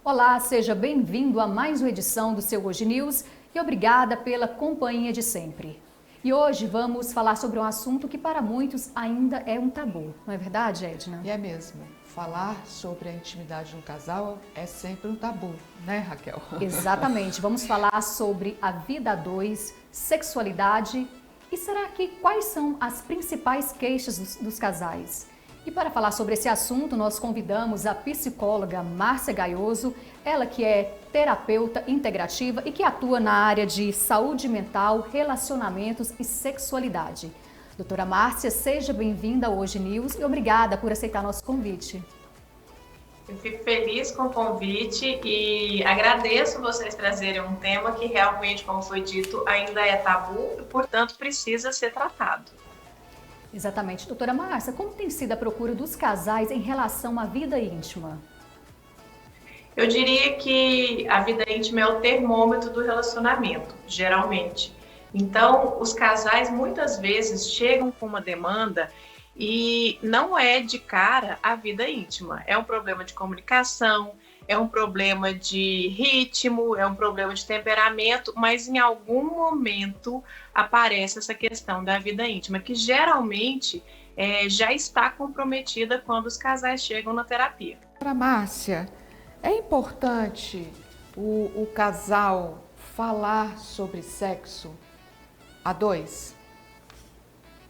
Olá, seja bem-vindo a mais uma edição do seu Hoje News e obrigada pela companhia de sempre. E hoje vamos falar sobre um assunto que para muitos ainda é um tabu, não é verdade, Edna? E é mesmo, falar sobre a intimidade de um casal é sempre um tabu, né, Raquel? Exatamente, vamos falar sobre a vida a dois, sexualidade e será que quais são as principais queixas dos casais? E para falar sobre esse assunto, nós convidamos a psicóloga Márcia Gaioso, ela que é terapeuta integrativa e que atua na área de saúde mental, relacionamentos e sexualidade. Doutora Márcia, seja bem-vinda ao Hoje News e obrigada por aceitar nosso convite. Eu fico feliz com o convite e agradeço vocês trazerem um tema que realmente, como foi dito, ainda é tabu e, portanto, precisa ser tratado. Exatamente. Doutora Márcia, como tem sido a procura dos casais em relação à vida íntima? Eu diria que a vida íntima é o termômetro do relacionamento, geralmente. Então, os casais muitas vezes chegam com uma demanda e não é de cara a vida íntima. É um problema de comunicação, é um problema de ritmo, é um problema de temperamento, mas em algum momento aparece essa questão da vida íntima, que geralmente já está comprometida quando os casais chegam na terapia. Para Márcia, é importante o casal falar sobre sexo a dois?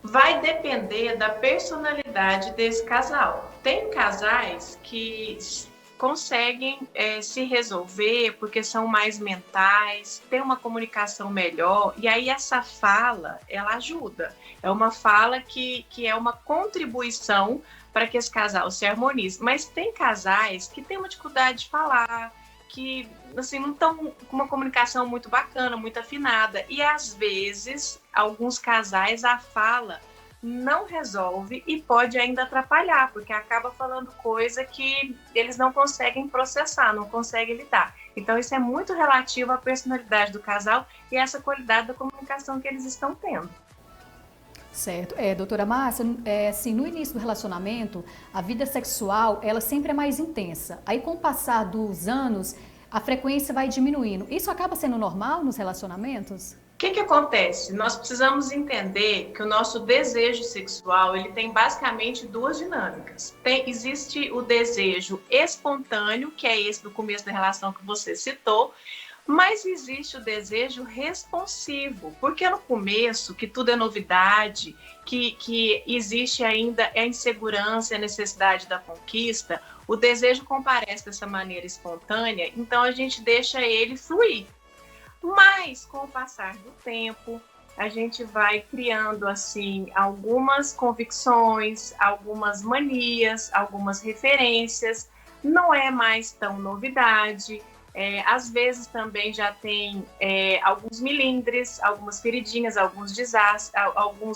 Vai depender da personalidade desse casal. Tem casais que conseguem se resolver porque são mais mentais, tem uma comunicação melhor, e aí essa fala, ela ajuda. É uma fala que é uma contribuição para que esse casal se harmonize. Mas tem casais que têm uma dificuldade de falar, que assim, não estão com uma comunicação muito bacana, muito afinada. E às vezes, alguns casais, a fala não resolve e pode ainda atrapalhar, porque acaba falando coisa que eles não conseguem processar, não conseguem lidar. Então isso é muito relativo à personalidade do casal e a essa qualidade da comunicação que eles estão tendo. Certo. Doutora Márcia, assim, no início do relacionamento, a vida sexual, ela sempre é mais intensa. Aí, com o passar dos anos, a frequência vai diminuindo. Isso acaba sendo normal nos relacionamentos? O que acontece? Nós precisamos entender que o nosso desejo sexual ele tem basicamente duas dinâmicas. Existe o desejo espontâneo, que é esse do começo da relação que você citou, mas existe o desejo responsivo, porque no começo, que tudo é novidade, que existe ainda a insegurança e a necessidade da conquista, o desejo comparece dessa maneira espontânea, então a gente deixa ele fluir. Mas, com o passar do tempo, a gente vai criando, assim, algumas convicções, algumas manias, algumas referências. Não é mais tão novidade. Às vezes também já tem alguns milindres, algumas feridinhas, alguns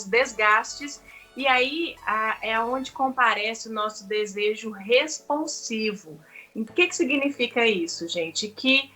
desgastes. E aí é onde comparece o nosso desejo responsivo. O que significa isso, gente? Que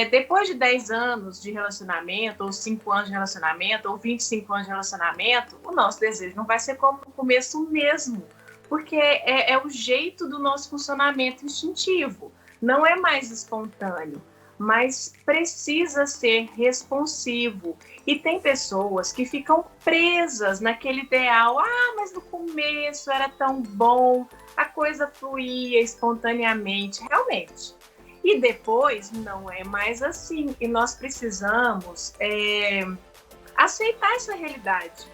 depois de 10 anos de relacionamento, ou 5 anos de relacionamento, ou 25 anos de relacionamento, o nosso desejo não vai ser como no começo mesmo, porque é o jeito do nosso funcionamento instintivo, não é mais espontâneo, mas precisa ser responsivo. E tem pessoas que ficam presas naquele ideal, mas no começo era tão bom, a coisa fluía espontaneamente, realmente. E depois não é mais assim. E nós precisamos aceitar essa realidade.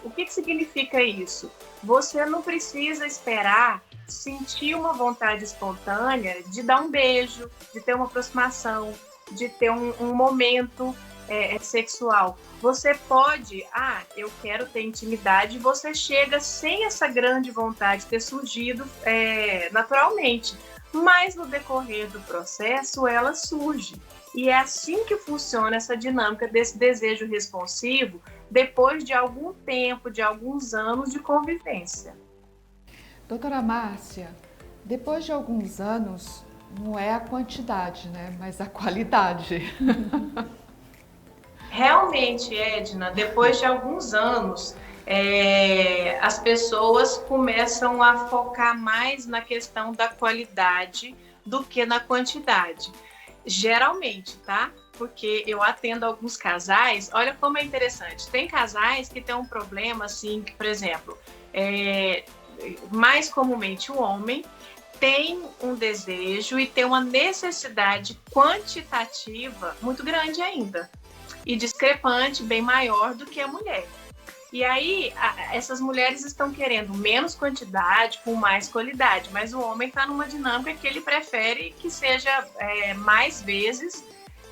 O que significa isso? Você não precisa esperar sentir uma vontade espontânea de dar um beijo, de ter uma aproximação, de ter um momento sexual. Você pode, eu quero ter intimidade, e você chega sem essa grande vontade ter surgido naturalmente. Mas no decorrer do processo ela surge. E é assim que funciona essa dinâmica desse desejo responsivo depois de algum tempo, de alguns anos de convivência. Doutora Márcia, depois de alguns anos, não é a quantidade, né, mas a qualidade. Realmente, Edna, depois de alguns anos, as pessoas começam a focar mais na questão da qualidade do que na quantidade. Geralmente, tá? Porque eu atendo alguns casais, olha como é interessante. Tem casais que têm um problema, assim, que, por exemplo, mais comumente o homem tem um desejo e tem uma necessidade quantitativa muito grande ainda, e discrepante, bem maior do que a mulher. E aí, essas mulheres estão querendo menos quantidade com mais qualidade, mas o homem está numa dinâmica que ele prefere que seja mais vezes,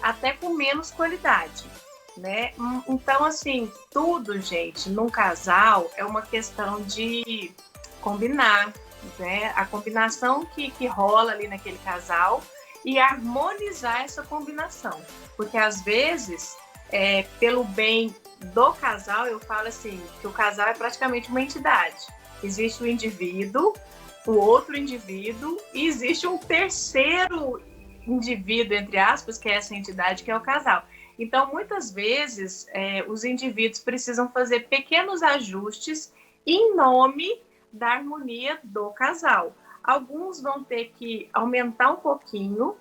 até com menos qualidade, né? Então, assim, tudo, gente, num casal é uma questão de combinar, né? A combinação que rola ali naquele casal e harmonizar essa combinação, porque às vezes, pelo bem do casal, eu falo assim, que o casal é praticamente uma entidade. Existe o indivíduo, o outro indivíduo, e existe um terceiro indivíduo, entre aspas, que é essa entidade, que é o casal. Então, muitas vezes, os indivíduos precisam fazer pequenos ajustes em nome da harmonia do casal. Alguns vão ter que aumentar um pouquinho,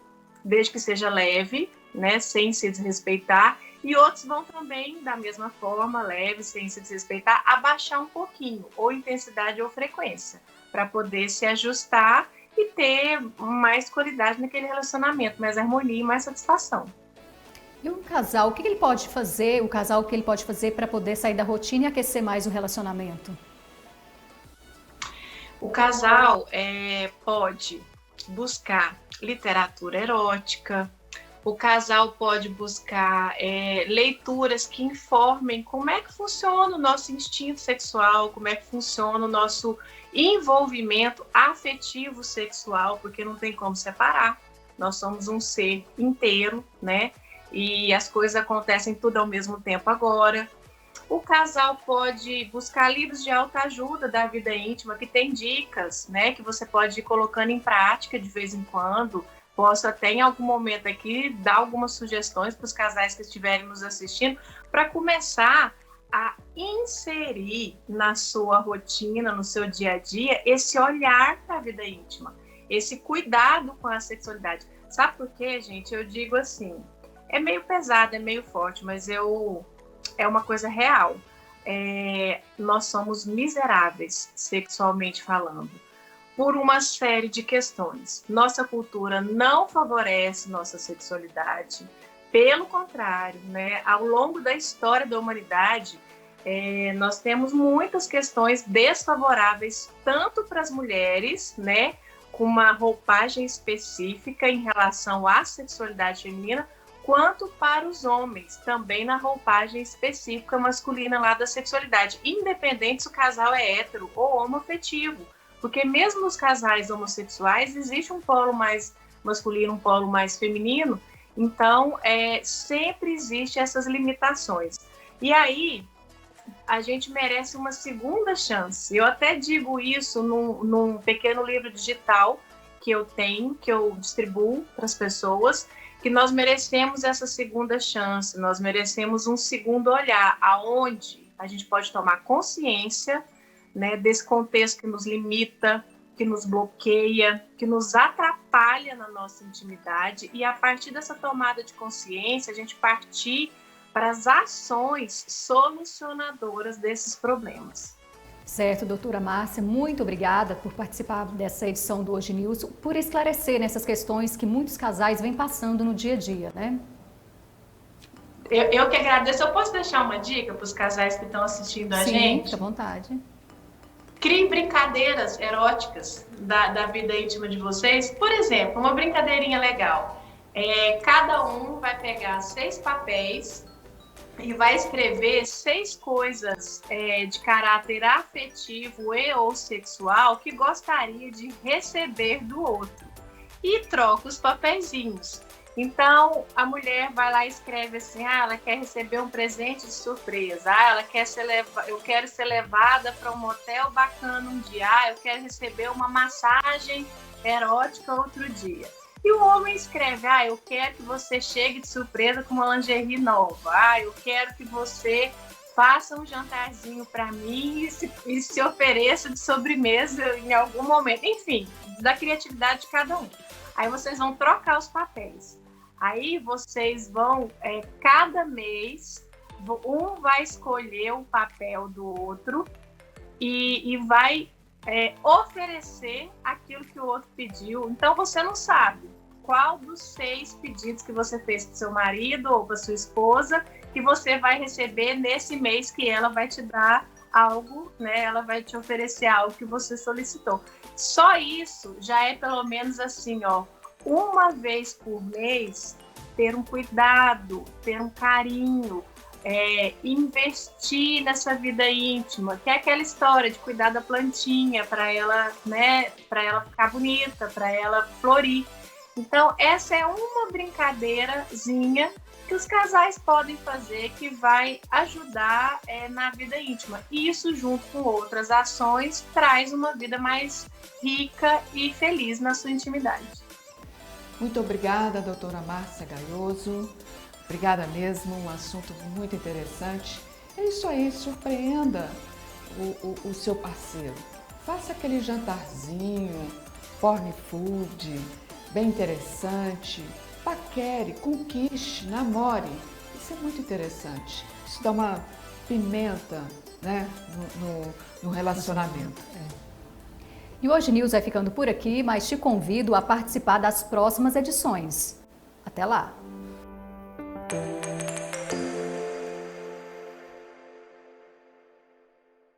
desde que seja leve, né, sem se desrespeitar, e outros vão também, da mesma forma, leve, sem se desrespeitar, abaixar um pouquinho, ou intensidade ou frequência, para poder se ajustar e ter mais qualidade naquele relacionamento, mais harmonia e mais satisfação. E um casal, o que ele pode fazer, o casal, o que ele pode fazer para poder sair da rotina e aquecer mais o relacionamento? O casal pode buscar literatura erótica, o casal pode buscar leituras que informem como é que funciona o nosso instinto sexual, como é que funciona o nosso envolvimento afetivo sexual, porque não tem como separar. Nós somos um ser inteiro, né? E as coisas acontecem tudo ao mesmo tempo agora. O casal pode buscar livros de autoajuda da vida íntima, que tem dicas, né? Que você pode ir colocando em prática de vez em quando. Posso até em algum momento aqui dar algumas sugestões para os casais que estiverem nos assistindo, para começar a inserir na sua rotina, no seu dia a dia, esse olhar para a vida íntima, esse cuidado com a sexualidade. Sabe por quê, gente? Eu digo assim, é meio pesado, é meio forte, mas é uma coisa real. Nós somos miseráveis, sexualmente falando, por uma série de questões. Nossa cultura não favorece nossa sexualidade. Pelo contrário, né? Ao longo da história da humanidade, nós temos muitas questões desfavoráveis, tanto para as mulheres, né? Com uma roupagem específica em relação à sexualidade feminina, quanto para os homens, também na roupagem específica masculina lá da sexualidade, independente se o casal é hétero ou homoafetivo. Porque mesmo nos casais homossexuais existe um polo mais masculino, um polo mais feminino, então sempre existem essas limitações. E aí a gente merece uma segunda chance. Eu até digo isso num pequeno livro digital que eu tenho, que eu distribuo para as pessoas, que nós merecemos essa segunda chance, nós merecemos um segundo olhar, aonde a gente pode tomar consciência, né, desse contexto que nos limita, que nos bloqueia, que nos atrapalha na nossa intimidade, e a partir dessa tomada de consciência, a gente partir para as ações solucionadoras desses problemas. Certo, doutora Márcia, muito obrigada por participar dessa edição do Hoje News, por esclarecer nessas questões que muitos casais vêm passando no dia a dia, né? Eu que agradeço. Eu posso deixar uma dica para os casais que estão assistindo a gente? Sim, fica à vontade. Criem brincadeiras eróticas da vida íntima de vocês. Por exemplo, uma brincadeirinha legal. Cada um vai pegar 6 papéis e vai escrever 6 coisas de caráter afetivo e ou sexual que gostaria de receber do outro. E troca os papeizinhos. Então, a mulher vai lá e escreve assim, ela quer receber um presente de surpresa, ela quer eu quero ser levada para um motel bacana um dia, eu quero receber uma massagem erótica outro dia. E o homem escreve, eu quero que você chegue de surpresa com uma lingerie nova, eu quero que você faça um jantarzinho para mim e se ofereça de sobremesa em algum momento. Enfim, da criatividade de cada um. Aí vocês vão trocar os papéis. Aí vocês vão, cada mês, um vai escolher o papel do outro e vai oferecer aquilo que o outro pediu. Então você não sabe qual dos 6 pedidos que você fez para seu marido ou para sua esposa que você vai receber nesse mês que ela vai te dar algo, né? Ela vai te oferecer algo que você solicitou. Só isso já é pelo menos assim, ó, uma vez por mês, ter um cuidado, ter um carinho, investir nessa vida íntima, que é aquela história de cuidar da plantinha para ela, né, para ela ficar bonita, para ela florir. Então, essa é uma brincadeirazinha que os casais podem fazer que vai ajudar na vida íntima. E isso, junto com outras ações, traz uma vida mais rica e feliz na sua intimidade. Muito obrigada, doutora Márcia Gaioso. Obrigada mesmo, um assunto muito interessante. É isso aí, surpreenda o seu parceiro. Faça aquele jantarzinho, porn food, bem interessante. Paquere, conquiste, namore. Isso é muito interessante. Isso dá uma pimenta, né, no relacionamento. E o Hoje News vai ficando por aqui, mas te convido a participar das próximas edições. Até lá!